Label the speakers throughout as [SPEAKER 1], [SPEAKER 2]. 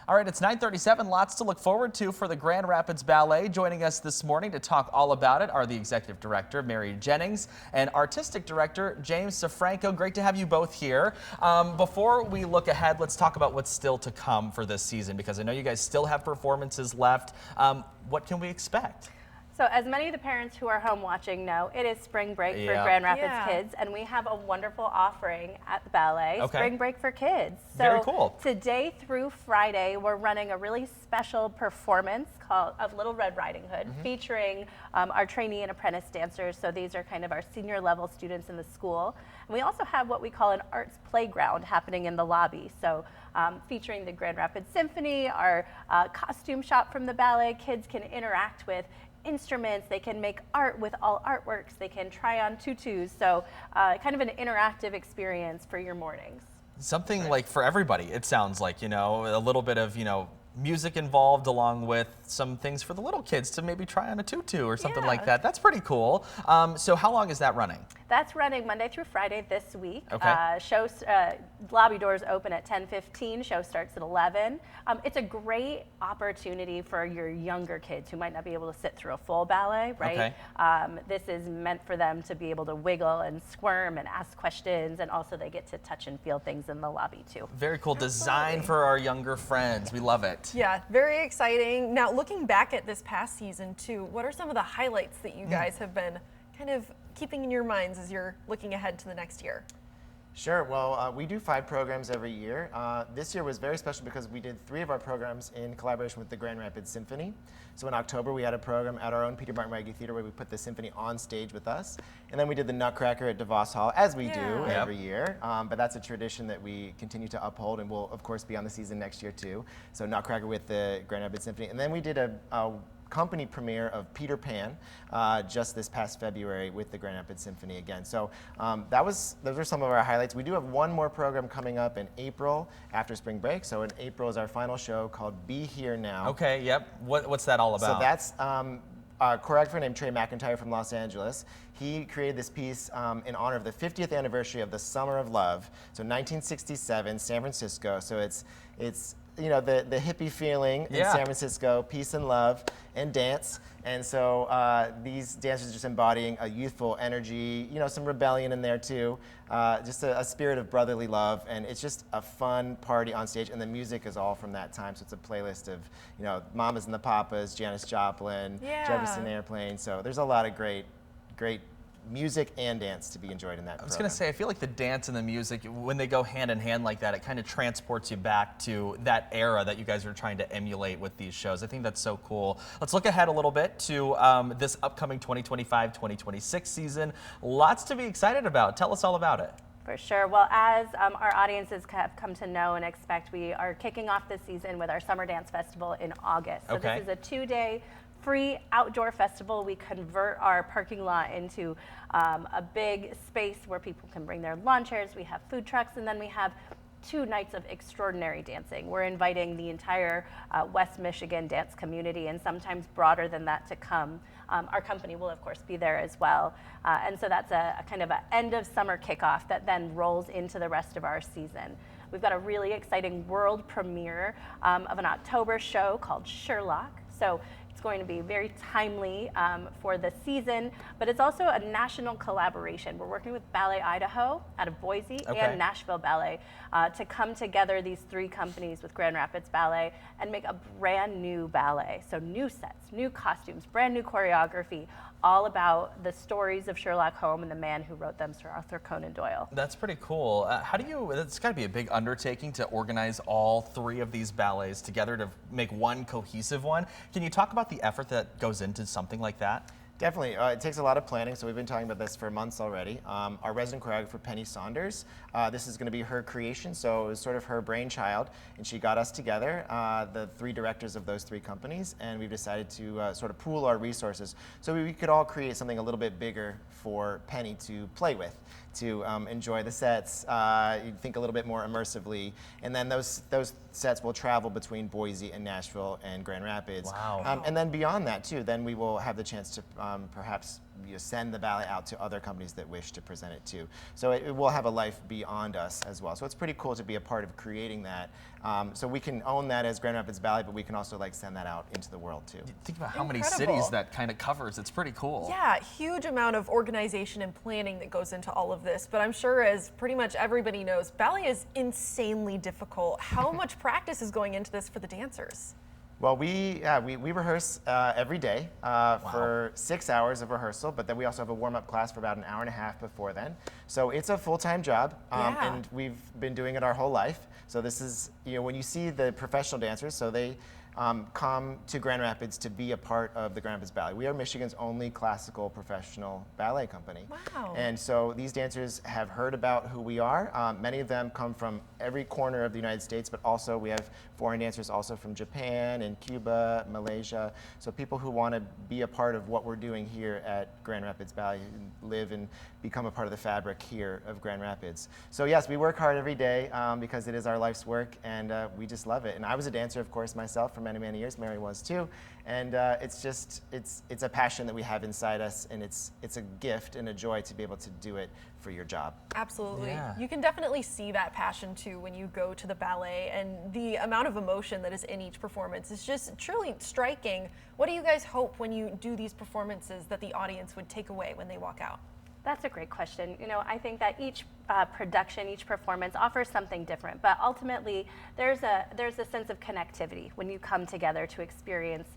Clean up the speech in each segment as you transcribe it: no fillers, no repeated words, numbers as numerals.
[SPEAKER 1] All right, it's 9:37. Lots to look forward to for the Grand Rapids Ballet. Joining us this morning to talk all about it are the Executive Director, Mary Jennings, and Artistic Director, James Safranco. Great to have you both here. Before we look ahead, let's talk about what's still to come for this season, because I know you guys still have performances left. What can we expect?
[SPEAKER 2] So as many of the parents who are home watching know, it is spring break for Grand Rapids kids, and we have a wonderful offering at the ballet, Spring Break for Kids. So
[SPEAKER 1] very cool.
[SPEAKER 2] Today through Friday, we're running a really special performance called of Little Red Riding Hood, featuring our trainee and apprentice dancers. So these are kind of our senior level students in the school. And we also have what we call an arts playground happening in the lobby. So featuring the Grand Rapids Symphony, our costume shop from the ballet, kids can interact with instruments, they can make art with all artworks, they can try on tutus, so kind of an interactive experience for your mornings.
[SPEAKER 1] Something like for everybody, it sounds like, you know, a little bit of, you know, music involved along with some things for the little kids to maybe try on a tutu or something like that. That's pretty cool. So how long is that running? That's
[SPEAKER 2] running Monday through Friday this week.
[SPEAKER 1] Okay.
[SPEAKER 2] Lobby doors open at 10:15. Show starts at 11. It's a great opportunity for your younger kids who might not be able to sit through a full ballet, right?
[SPEAKER 1] Okay.
[SPEAKER 2] This is meant for them to be able to wiggle and squirm and ask questions, and also they get to touch and feel things in the lobby too.
[SPEAKER 1] Very cool. Design for our younger friends. We love it.
[SPEAKER 3] Yeah, very exciting. Now, looking back at this past season too, what are some of the highlights that you guys have been kind of keeping in your minds as you're looking ahead to the next year?
[SPEAKER 4] Sure. Well, we do 5 programs every year. This year was very special because we did 3 of our programs in collaboration with the Grand Rapids Symphony. So in October, we had a program at our own Peter Martin Wagner Theater where we put the symphony on stage with us. And then we did the Nutcracker at DeVos Hall, as we do every year. But that's a tradition that we continue to uphold and will, of course, be on the season next year, too. So Nutcracker with the Grand Rapids Symphony. And then we did a company premiere of Peter Pan just this past February with the Grand Rapids Symphony again. So those are some of our highlights. We do have one more program coming up in April after spring break. So in April is our final show called Be Here Now.
[SPEAKER 1] Okay, yep. What's that all about?
[SPEAKER 4] So that's a choreographer named Trey McIntyre from Los Angeles. He created this piece in honor of the 50th anniversary of the Summer of Love. So 1967, San Francisco. So it's you know, the hippie feeling in San Francisco, peace and love and dance. And so these dancers are just embodying a youthful energy, you know, some rebellion in there too, just a spirit of brotherly love. And it's just a fun party on stage. And the music is all from that time. So it's a playlist of, you know, Mamas and the Papas, Janis Joplin, Jefferson Airplane. So there's a lot of great music and dance to be enjoyed in that program.
[SPEAKER 1] I was going to say, I feel like the dance and the music, when they go hand in hand like that, it kind of transports you back to that era that you guys are trying to emulate with these shows. I think that's so cool. Let's look ahead a little bit to this upcoming 2025-2026 season. Lots to be excited about. Tell us all about it.
[SPEAKER 2] For sure. Well, as our audiences have come to know and expect, we are kicking off this season with our Summer Dance Festival in August. So this is a 2-day free outdoor festival. We convert our parking lot into a big space where people can bring their lawn chairs. We have food trucks, and then we have 2 nights of extraordinary dancing. We're inviting the entire West Michigan dance community, and sometimes broader than that, to come. Our company will, of course, be there as well. And so that's a kind of an end of summer kickoff that then rolls into the rest of our season. We've got a really exciting world premiere of an October show called Sherlock. So it's going to be very timely for the season, but it's also a national collaboration. We're working with Ballet Idaho out of Boise and Nashville Ballet to come together, these 3 companies with Grand Rapids Ballet, and make a brand new ballet. So new sets, new costumes, brand new choreography, all about the stories of Sherlock Holmes and the man who wrote them, Sir Arthur Conan Doyle.
[SPEAKER 1] That's pretty cool. It's got to be a big undertaking to organize all 3 of these ballets together to make one cohesive one. Can you talk about the effort that goes into something like that?
[SPEAKER 4] Definitely. It takes a lot of planning, so we've been talking about this for months already. Our resident choreographer, Penny Saunders, this is going to be her creation, so it was sort of her brainchild, and she got us together, the 3 directors of those 3 companies, and we've decided to sort of pool our resources so we could all create something a little bit bigger for Penny to play with, to enjoy the sets, think a little bit more immersively, and then those sets will travel between Boise and Nashville and Grand Rapids.
[SPEAKER 1] Wow.
[SPEAKER 4] And then beyond that too, then we will have the chance to perhaps send the ballet out to other companies that wish to present it too. So it will have a life beyond us as well. So it's pretty cool to be a part of creating that. So we can own that as Grand Rapids Ballet, but we can also like send that out into the world too.
[SPEAKER 1] Think about how many
[SPEAKER 3] Incredible.
[SPEAKER 1] cities that kind of covers. It's pretty cool.
[SPEAKER 3] Yeah, huge amount of organization and planning that goes into all of this. But I'm sure, as pretty much everybody knows, ballet is insanely difficult. How much practice is going into this for the dancers?
[SPEAKER 4] Well, we rehearse every day for 6 hours of rehearsal, but then we also have a warm-up class for about an hour and a half before then. So it's a full-time job, and we've been doing it our whole life. So this is, when you see the professional dancers, so they come to Grand Rapids to be a part of the Grand Rapids Ballet. We are Michigan's only classical professional ballet company.
[SPEAKER 3] Wow.
[SPEAKER 4] And so these dancers have heard about who we are. Many of them come from every corner of the United States, but also we have foreign dancers also from Japan and Cuba, Malaysia. So people who want to be a part of what we're doing here at Grand Rapids Ballet, live and become a part of the fabric here of Grand Rapids. So yes, we work hard every day because it is our life's work, and we just love it. And I was a dancer, of course, myself for many, many years. Mary was too. And it's a passion that we have inside us, and it's a gift and a joy to be able to do it for your job.
[SPEAKER 3] Absolutely.
[SPEAKER 1] Yeah.
[SPEAKER 3] You can definitely see that passion too when you go to the ballet, and the amount of emotion that is in each performance is just truly striking. What do you guys hope when you do these performances that the audience would take away when they walk out?
[SPEAKER 2] That's a great question. I think that each production, each performance offers something different, but ultimately there's a sense of connectivity when you come together to experience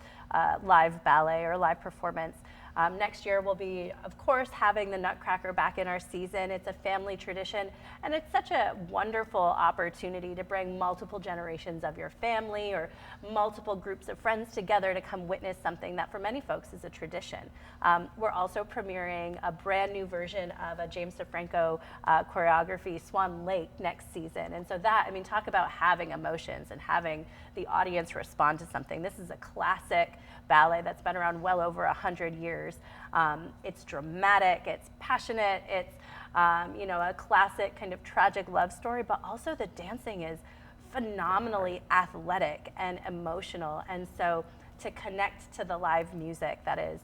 [SPEAKER 2] live ballet or live performance. Next year we'll be, of course, having the Nutcracker back in our season. It's a family tradition, and it's such a wonderful opportunity to bring multiple generations of your family or multiple groups of friends together to come witness something that for many folks is a tradition. We're also premiering a brand new version of a James DeFranco choreography, Swan Lake, next season. And so talk about having emotions and having the audience respond to something. This is a classic ballet that's been around well over 100 years. It's dramatic, it's passionate, it's a classic kind of tragic love story, but also the dancing is phenomenally athletic and emotional. And so to connect to the live music that is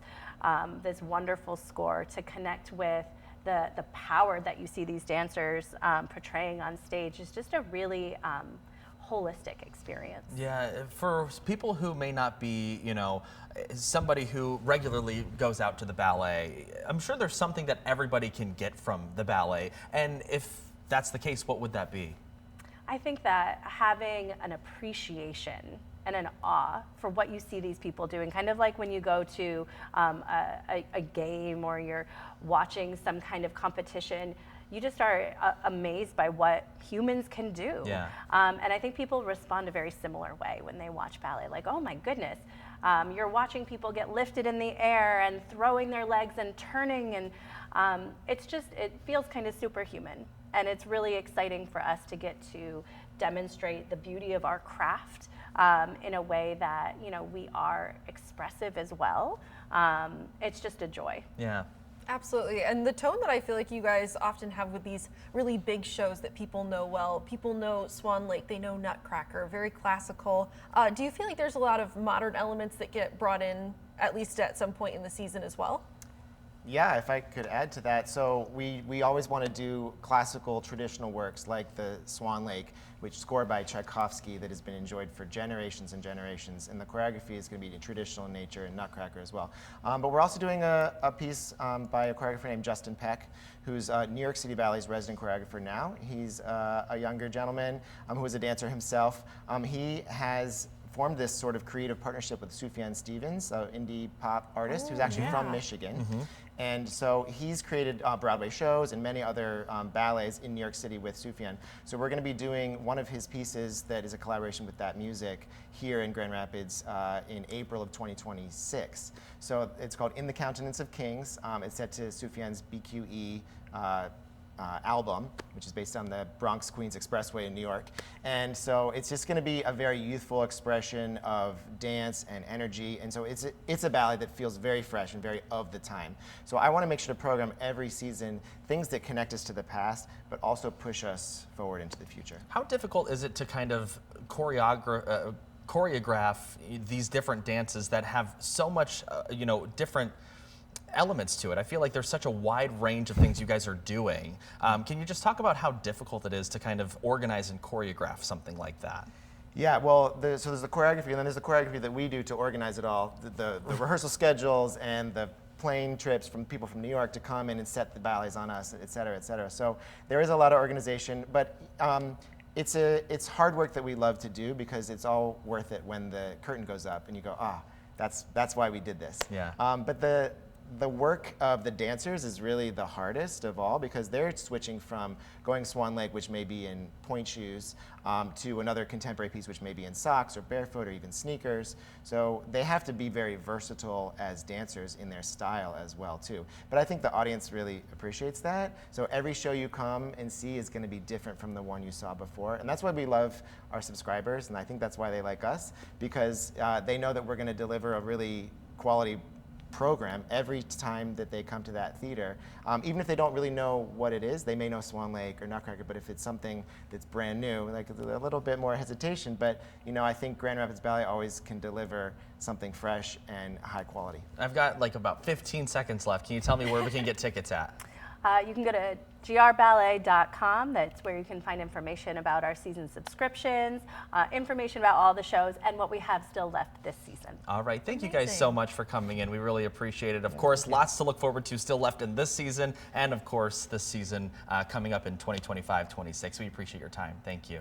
[SPEAKER 2] this wonderful score, to connect with the power that you see these dancers portraying on stage is just a really holistic experience.
[SPEAKER 1] Yeah, for people who may not be, somebody who regularly goes out to the ballet, I'm sure there's something that everybody can get from the ballet. And if that's the case, what would that be?
[SPEAKER 2] I think that having an appreciation and an awe for what you see these people doing, kind of like when you go to a game or you're watching some kind of competition, you just are amazed by what humans can do.
[SPEAKER 1] Yeah.
[SPEAKER 2] And I think people respond a very similar way when they watch ballet, like, oh my goodness, you're watching people get lifted in the air and throwing their legs and turning, and it feels kind of superhuman. And it's really exciting for us to get to demonstrate the beauty of our craft in a way that, we are expressive as well. It's just a joy.
[SPEAKER 1] Yeah.
[SPEAKER 3] Absolutely, and the tone that I feel like you guys often have with these really big shows that people know well. People know Swan Lake, they know Nutcracker, very classical. Do you feel like there's a lot of modern elements that get brought in, at least at some point in the season as well?
[SPEAKER 4] Yeah, if I could add to that. So we always want to do classical traditional works like the Swan Lake, which is scored by Tchaikovsky, that has been enjoyed for generations and generations. And the choreography is going to be traditional in nature, and Nutcracker as well. But we're also doing a piece by a choreographer named Justin Peck, who's New York City Ballet's resident choreographer now. He's a younger gentleman who is a dancer himself. He has formed this sort of creative partnership with Sufjan Stevens, an indie pop artist who's actually from Michigan. Mm-hmm. And so he's created Broadway shows and many other ballets in New York City with Sufjan. So we're going to be doing one of his pieces that is a collaboration with that music here in Grand Rapids in April of 2026. So it's called In the Countenance of Kings. It's set to Sufjan's BQE album, which is based on the Bronx Queens Expressway in New York. And so it's just going to be a very youthful expression of dance and energy. And so it's a ballet that feels very fresh and very of the time. So I want to make sure to program every season things that connect us to the past, but also push us forward into the future.
[SPEAKER 1] How difficult is it to kind of choreograph these different dances that have so much, different elements to it? I feel like there's such a wide range of things you guys are doing. Can you just talk about how difficult it is to kind of organize and choreograph something like that?
[SPEAKER 4] Yeah, well, so there's the choreography, and then there's the choreography that we do to organize it all, the rehearsal schedules and the plane trips from people from New York to come in and set the ballets on us, et cetera, et cetera. So there is a lot of organization, but it's hard work that we love to do because it's all worth it when the curtain goes up and you go, that's why we did this.
[SPEAKER 1] Yeah.
[SPEAKER 4] But the work of the dancers is really the hardest of all because they're switching from going swan lake, which may be in point shoes, to another contemporary piece, which may be in socks or barefoot or even sneakers. So they have to be very versatile as dancers in their style as well, too. But I think the audience really appreciates that. So every show you come and see is going to be different from the one you saw before. And that's why we love our subscribers, and I think that's why they like us, because they know that we're going to deliver a really quality program every time that they come to that theater. Even if they don't really know what it is, they may know Swan Lake or Nutcracker, but if it's something that's brand new, like a little bit more hesitation, but I think Grand Rapids Ballet always can deliver something fresh and high quality.
[SPEAKER 1] I've got like about 15 seconds left. Can you tell me where we can get tickets at?
[SPEAKER 2] You can go to grballet.com. That's where you can find information about our season subscriptions, information about all the shows, and what we have still left this season.
[SPEAKER 1] All right. Thank you guys so much for coming in. We really appreciate it. Of course, lots to look forward to still left in this season, and of course, this season coming up in 2025-26. We appreciate your time. Thank you.